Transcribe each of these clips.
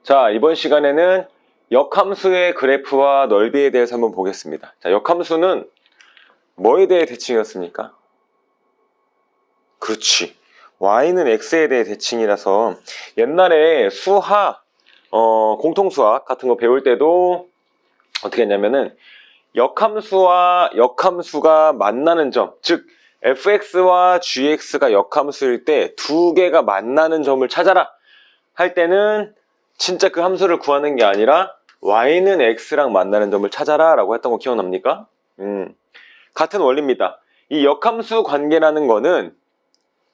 자, 이번 시간에는 역함수의 그래프와 넓이에 대해서 한번 보겠습니다. 자, 역함수는 뭐에 대해 대칭이었습니까? 그렇지. y는 x에 대해 대칭이라서 옛날에 수학, 공통수학 같은 거 배울 때도 어떻게 했냐면은 역함수와 역함수가 만나는 점, 즉 fx와 gx가 역함수일 때 두 개가 만나는 점을 찾아라 할 때는 진짜 그 함수를 구하는 게 아니라 y는 x랑 만나는 점을 찾아라 라고 했던 거 기억납니까? 같은 원리입니다. 이 역함수 관계라는 거는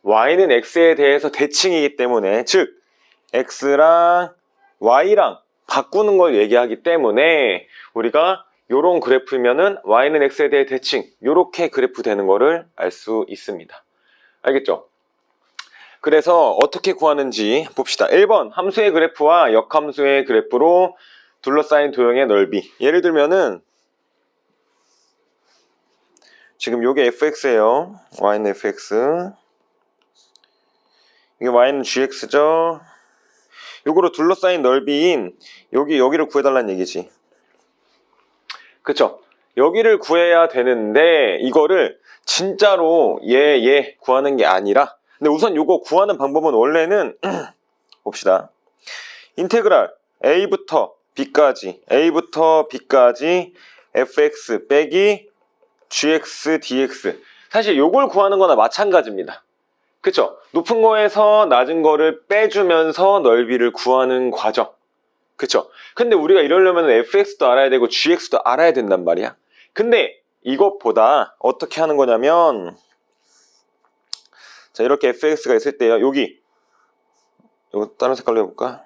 y는 x에 대해서 대칭이기 때문에, 즉 x랑 y랑 바꾸는 걸 얘기하기 때문에 우리가 요런 그래프면은 y는 x에 대해 대칭, 요렇게 그래프 되는 거를 알 수 있습니다. 알겠죠? 그래서 어떻게 구하는지 봅시다. 1번 함수의 그래프와 역함수의 그래프로 둘러싸인 도형의 넓이. 예를 들면은 지금 요게 fx예요. y는 fx, 이게 y는 gx죠. 요거로 둘러싸인 넓이인 여기를 구해달라는 얘기지. 그쵸? 여기를 구해야 되는데 이거를 진짜로 얘 구하는 게 아니라, 근데 우선 요거 구하는 방법은 원래는 봅시다. 인테그랄 a부터 b까지 fx 빼기 gx dx, 사실 요걸 구하는 거나 마찬가지입니다. 그쵸? 높은 거에서 낮은 거를 빼주면서 넓이를 구하는 과정. 그쵸? 근데 우리가 이러려면 fx도 알아야 되고 gx도 알아야 된단 말이야. 근데 이것보다 어떻게 하는 거냐면, 자, 이렇게 fx가 있을 때요. 여기 이거 다른 색깔로 해볼까?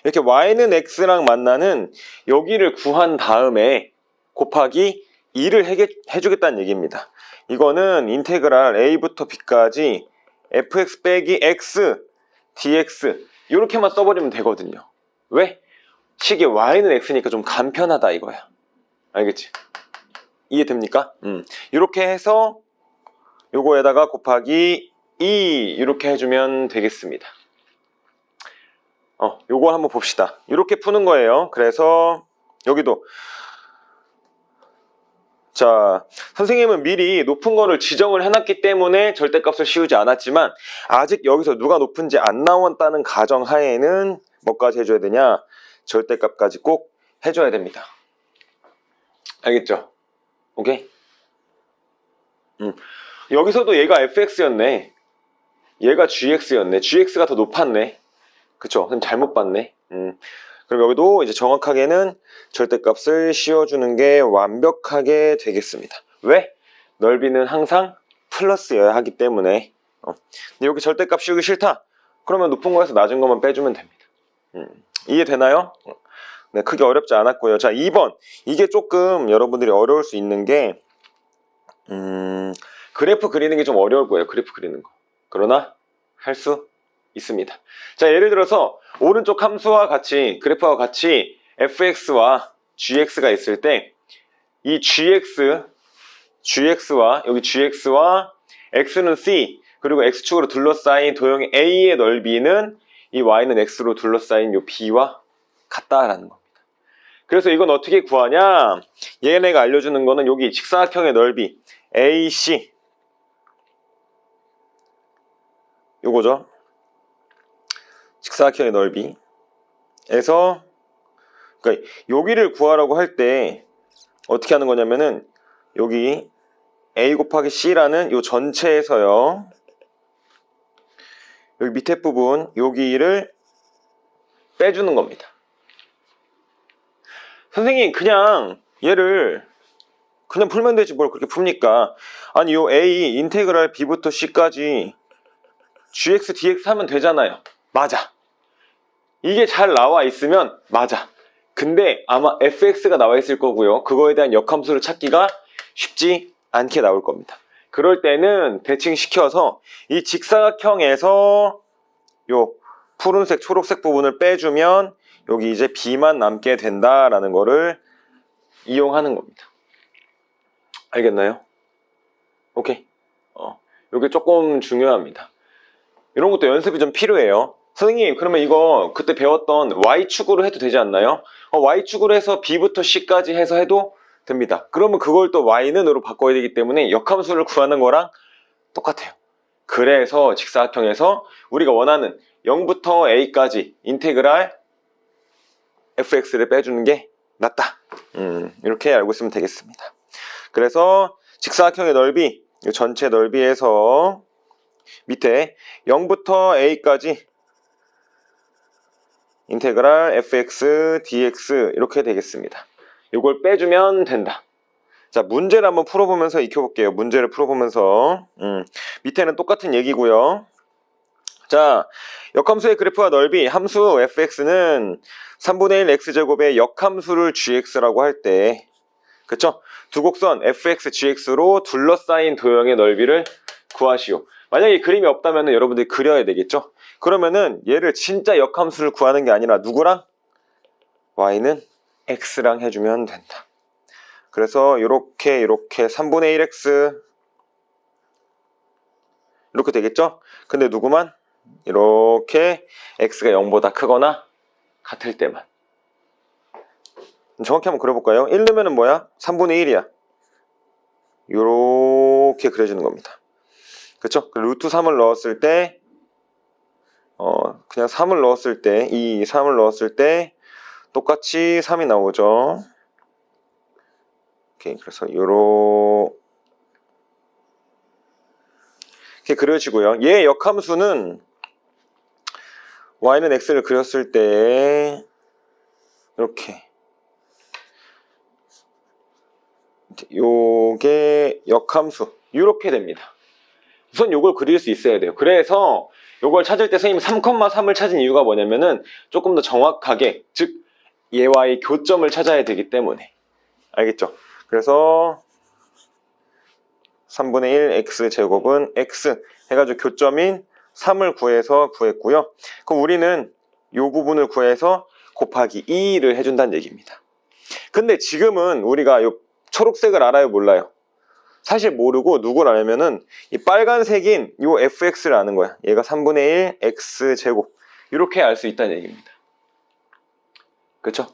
이렇게 y는 x랑 만나는 여기를 구한 다음에 곱하기 2를 해주겠다는 얘기입니다. 이거는 인테그랄 a부터 b까지 fx 빼기 x dx 이렇게만 써버리면 되거든요. 왜? 식이 y는 x니까 좀 간편하다 이거야. 알겠지? 이해됩니까? 이렇게 해서 요거에다가 곱하기 2 이렇게 해주면 되겠습니다. 요거 한번 봅시다. 이렇게 푸는 거예요. 그래서 여기도, 자, 선생님은 미리 높은 거를 지정을 해놨기 때문에 절대값을 씌우지 않았지만, 아직 여기서 누가 높은지 안 나왔다는 가정 하에는 뭐까지 해줘야 되냐? 절대값까지 꼭 해줘야 됩니다. 알겠죠? 오케이? 여기서도 얘가 fx였네. 얘가 gx였네. gx가 더 높았네. 그쵸? 그럼 잘못 봤네. 그럼 여기도 이제 정확하게는 절대값을 씌워주는 게 완벽하게 되겠습니다. 왜? 넓이는 항상 플러스여야 하기 때문에. 근데 여기 절대값 씌우기 싫다? 그러면 높은 거에서 낮은 것만 빼주면 됩니다. 이해되나요? 네, 크게 어렵지 않았고요. 자, 2번. 이게 조금 여러분들이 어려울 수 있는 게, 그래프 그리는 게 좀 어려울 거예요. 그래프 그리는 거. 그러나 할 수 있습니다. 자, 예를 들어서 오른쪽 함수와 같이, 그래프와 같이 fx와 gx가 있을 때 이 gx와 여기 gx와 x는 c, 그리고 x축으로 둘러싸인 도형 a의 넓이는 이 y는 x로 둘러싸인 요 b와 같다라는 겁니다. 그래서 이건 어떻게 구하냐? 얘네가 알려주는 거는 여기 직사각형의 넓이 AC 요거죠. 직사각형의 넓이에서, 그러니까 여기를 구하라고 할 때 어떻게 하는 거냐면은 여기 A 곱하기 C라는 요 전체에서요, 여기 밑에 부분 여기를 빼주는 겁니다. 선생님 그냥 얘를 그냥 풀면 되지 뭘 그렇게 풉니까? 아니 요 A 인테그랄 B부터 C까지 gx dx 하면 되잖아요. 맞아. 이게 잘 나와 있으면 맞아. 근데 아마 fx가 나와 있을 거고요. 그거에 대한 역함수를 찾기가 쉽지 않게 나올 겁니다. 그럴 때는 대칭시켜서 이 직사각형에서 요 푸른색, 초록색 부분을 빼주면 여기 이제 b만 남게 된다라는 거를 이용하는 겁니다. 알겠나요? 오케이. 요게 조금 중요합니다. 이런 것도 연습이 좀 필요해요. 선생님, 그러면 이거 그때 배웠던 Y축으로 해도 되지 않나요? Y축으로 해서 B부터 C까지 해서 해도 됩니다. 그러면 그걸 또 Y는으로 바꿔야 되기 때문에 역함수를 구하는 거랑 똑같아요. 그래서 직사각형에서 우리가 원하는 0부터 A까지 인테그랄 fx를 빼주는 게 낫다. 이렇게 알고 있으면 되겠습니다. 그래서 직사각형의 넓이, 전체 넓이에서 밑에 0부터 A까지 인테그랄 fx, dx 이렇게 되겠습니다. 이걸 빼주면 된다. 자, 문제를 한번 풀어보면서 익혀볼게요. 문제를 풀어보면서 밑에는 똑같은 얘기고요. 자, 역함수의 그래프와 넓이, 함수 fx는 3분의 1 x제곱의 역함수를 gx라고 할 때, 그쵸? 두 곡선 fx, gx로 둘러싸인 도형의 넓이를 구하시오. 만약에 그림이 없다면 여러분들이 그려야 되겠죠? 그러면은 얘를 진짜 역함수를 구하는 게 아니라 누구랑? y는 x랑 해주면 된다. 그래서 이렇게 3분의 1x 이렇게 되겠죠? 근데 누구만? 이렇게 x가 0보다 크거나 같을 때만. 정확히 한번 그려볼까요? 1 넣으면 뭐야? 3분의 1이야. 이렇게 그려주는 겁니다. 그쵸? 루트 3을 넣었을 때 그냥 3을 넣었을 때 3을 넣었을 때 똑같이 3이 나오죠. 오케이, 그래서 이렇게 그려지고요. 얘 역함수는 y는 x를 그렸을 때 이렇게 요게 역함수 이렇게 됩니다. 우선 요걸 그릴 수 있어야 돼요. 그래서 요걸 찾을 때 선생님이 3,3을 찾은 이유가 뭐냐면은 조금 더 정확하게, 즉 얘와의 교점을 찾아야 되기 때문에. 알겠죠? 그래서 3분의 1 x제곱은 x 해가지고 교점인 3을 구했고요. 그럼 우리는 요 부분을 구해서 곱하기 2를 해준다는 얘기입니다. 근데 지금은 우리가 요 초록색을 알아요, 몰라요? 사실 모르고 누굴 알면은 이 빨간색인 요 fx를 아는 거야. 얘가 3분의 1 x제곱 이렇게 알 수 있다는 얘기입니다. 그쵸?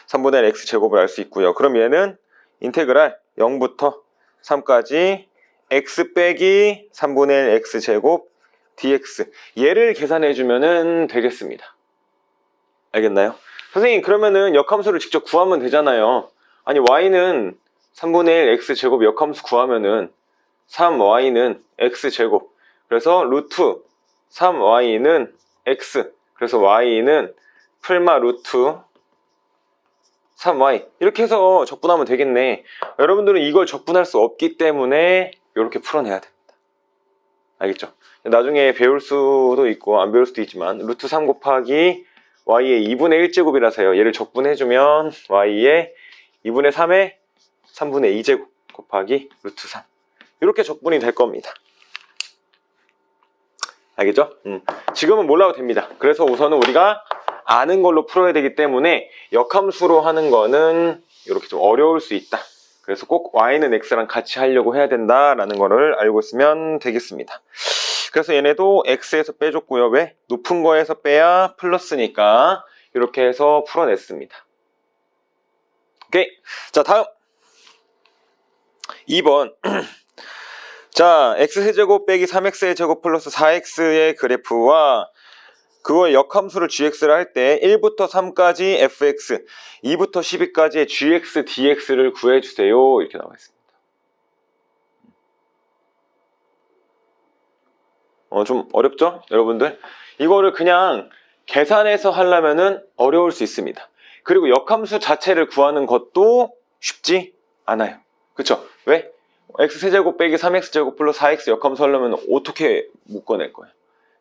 3분의 1 x제곱을 알 수 있고요. 그럼 얘는 인테그랄 0부터 3까지 x 빼기 3분의 1 x제곱 dx 얘를 계산해주면 되겠습니다. 알겠나요? 선생님, 그러면은 역함수를 직접 구하면 되잖아요. 아니, y는 3분의 1 x제곱 역함수 구하면은 3y는 x제곱, 그래서 루트 3y는 x, 그래서 y는 풀마 루트 3y 이렇게 해서 적분하면 되겠네. 여러분들은 이걸 적분할 수 없기 때문에 이렇게 풀어내야 됩니다. 알겠죠? 나중에 배울 수도 있고 안 배울 수도 있지만 루트 3 곱하기 y의 2분의 1제곱이라서요. 얘를 적분해주면 y의 2분의 3의 3분의 2제곱 곱하기 루트 3 이렇게 적분이 될 겁니다. 알겠죠? 지금은 몰라도 됩니다. 그래서 우선은 우리가 아는 걸로 풀어야 되기 때문에 역함수로 하는 거는 이렇게 좀 어려울 수 있다. 그래서 꼭 y는 x랑 같이 하려고 해야 된다라는 거를 알고 있으면 되겠습니다. 그래서 얘네도 x에서 빼줬고요. 왜? 높은 거에서 빼야 플러스니까 이렇게 해서 풀어냈습니다. 오케이. 자, 다음 2번. 자, x세제곱 빼기 3x제곱 플러스 4x의 그래프와 그거의 역함수를 gx를 할 때 1부터 3까지 fx, 2부터 12까지의 gx, dx를 구해주세요. 이렇게 나와 있습니다. 좀 어렵죠? 여러분들? 이거를 그냥 계산해서 하려면은 어려울 수 있습니다. 그리고 역함수 자체를 구하는 것도 쉽지 않아요. 그쵸? 왜? x세제곱 빼기 3x제곱 플러스 4x 역함수 하려면 어떻게 묶어낼 거예요?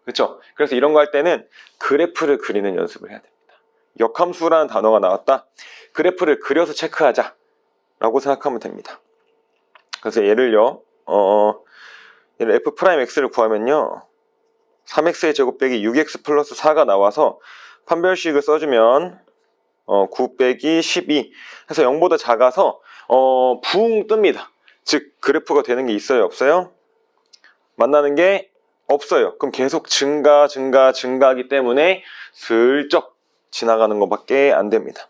그쵸? 그래서 이런 거 할 때는 그래프를 그리는 연습을 해야 됩니다. 역함수라는 단어가 나왔다. 그래프를 그려서 체크하자 라고 생각하면 됩니다. 그래서 얘를요, 얘를 f'x를 구하면요, 3x의 제곱 빼기 6x 플러스 4가 나와서 판별식을 써주면 9 빼기 12 해서 0보다 작아서 붕 뜹니다. 즉 그래프가 되는 게 있어요, 없어요? 만나는 게 없어요. 그럼 계속 증가하기 때문에 슬쩍 지나가는 것밖에 안 됩니다.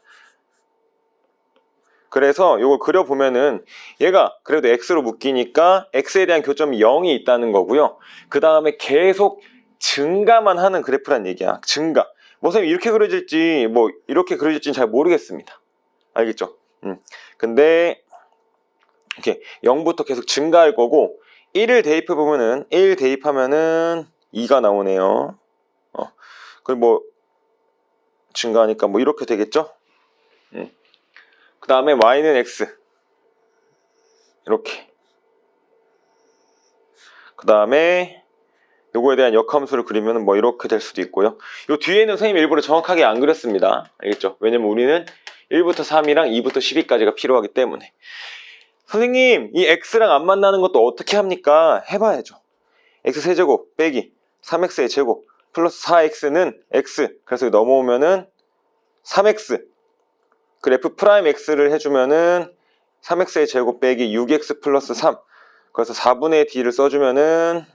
그래서 이걸 그려보면은 얘가 그래도 x로 묶이니까 x에 대한 교점이 0이 있다는 거고요. 그 다음에 계속 증가만 하는 그래프란 얘기야. 증가. 뭐 선생님 이렇게 그려질지 뭐 이렇게 그려질지는 잘 모르겠습니다. 알겠죠? 근데 이렇게 0부터 계속 증가할 거고 1을 대입해보면은 1 대입하면은 2가 나오네요. 그리고 뭐 증가하니까 뭐 이렇게 되겠죠? 그 다음에 y는 x 이렇게. 그 다음에 요거에 대한 역함수를 그리면 뭐 이렇게 될 수도 있고요. 요 뒤에는 선생님 일부러 정확하게 안 그렸습니다. 알겠죠? 왜냐면 우리는 1부터 3이랑 2부터 12까지가 필요하기 때문에. 선생님 이 x랑 안 만나는 것도 어떻게 합니까? 해봐야죠. x세제곱 빼기 3x의 제곱 플러스 4x는 x. 그래서 넘어오면은 3x. 그래프 프라임 x를 해주면은 3x의 제곱 빼기 6x 플러스 3. 그래서 4분의 d를 써주면은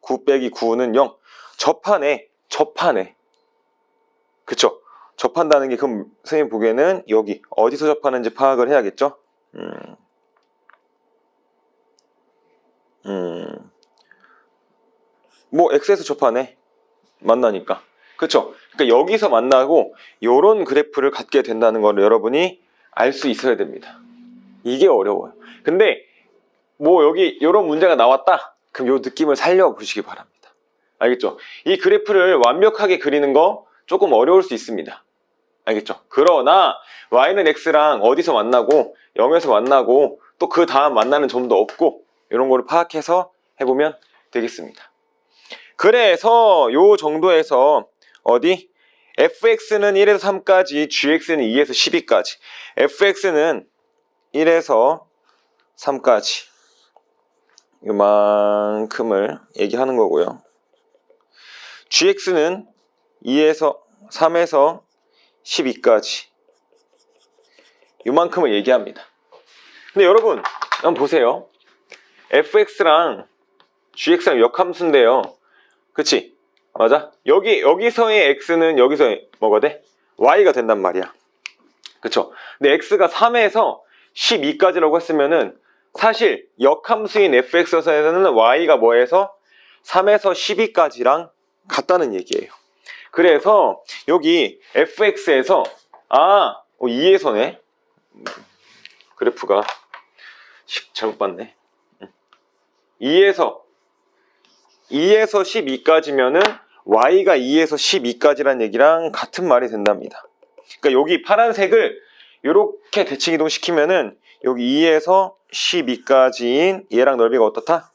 9 빼기 9는 0. 접하네. 그쵸? 접한다는 게 그럼 선생님 보기에는 여기 어디서 접하는지 파악을 해야겠죠? 뭐 x에서 접하네. 만나니까. 그쵸? 그러니까 여기서 만나고 요런 그래프를 갖게 된다는 걸 여러분이 알 수 있어야 됩니다. 이게 어려워요. 근데 뭐 여기 요런 문제가 나왔다. 그럼 요 느낌을 살려보시기 바랍니다. 알겠죠? 이 그래프를 완벽하게 그리는 거 조금 어려울 수 있습니다. 알겠죠? 그러나 y는 x랑 어디서 만나고 0에서 만나고 또 그 다음 만나는 점도 없고 이런 거를 파악해서 해보면 되겠습니다. 그래서 요 정도에서 어디? fx는 1에서 3까지, gx는 2에서 12까지. fx는 1에서 3까지. 요만큼을 얘기하는 거고요. gx는 3에서 12까지. 요만큼을 얘기합니다. 근데 여러분, 한번 보세요. fx랑 gx랑 역함수인데요. 그치? 맞아? 여기서의 x는 여기서 뭐가 돼? y가 된단 말이야. 그쵸? 근데 x가 3에서 12까지라고 했으면은 사실 역함수인 fx에서는 y가 뭐해서 3에서 12까지랑 같다는 얘기예요. 그래서 여기 fx에서 2에서네. 그래프가 잘못 봤네. 2에서 12까지면은 y가 2에서 12까지란 얘기랑 같은 말이 된답니다. 그러니까 여기 파란색을 이렇게 대칭이동 시키면은 여기 2에서 12까지인 얘랑 넓이가 어떻다?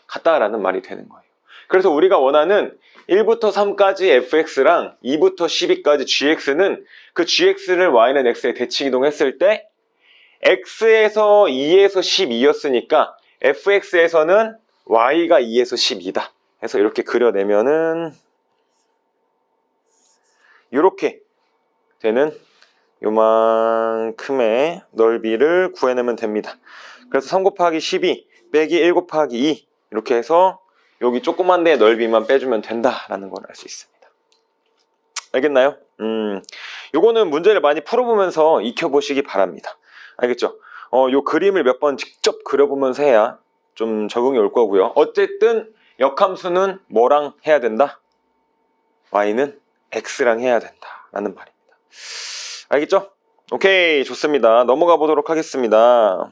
같다라는 말이 되는 거예요. 그래서 우리가 원하는 1부터 3까지 fx랑 2부터 12까지 gx는 그 gx를 y는 x에 대칭이동했을 때 x에서 2에서 12였으니까 fx에서는 y가 2에서 12다. 해서 이렇게 그려내면은 이렇게 되는 요만큼의 넓이를 구해내면 됩니다. 그래서 3 곱하기 12 빼기 1 곱하기 2 이렇게 해서 여기 조그만 데의 넓이만 빼주면 된다라는 걸 알 수 있습니다. 알겠나요? 요거는 문제를 많이 풀어보면서 익혀보시기 바랍니다. 알겠죠? 요 그림을 몇 번 직접 그려보면서 해야 좀 적응이 올 거고요. 어쨌든 역함수는 뭐랑 해야 된다? y는 x랑 해야 된다 라는 말입니다. 알겠죠? 오케이, 좋습니다. 넘어가 보도록 하겠습니다.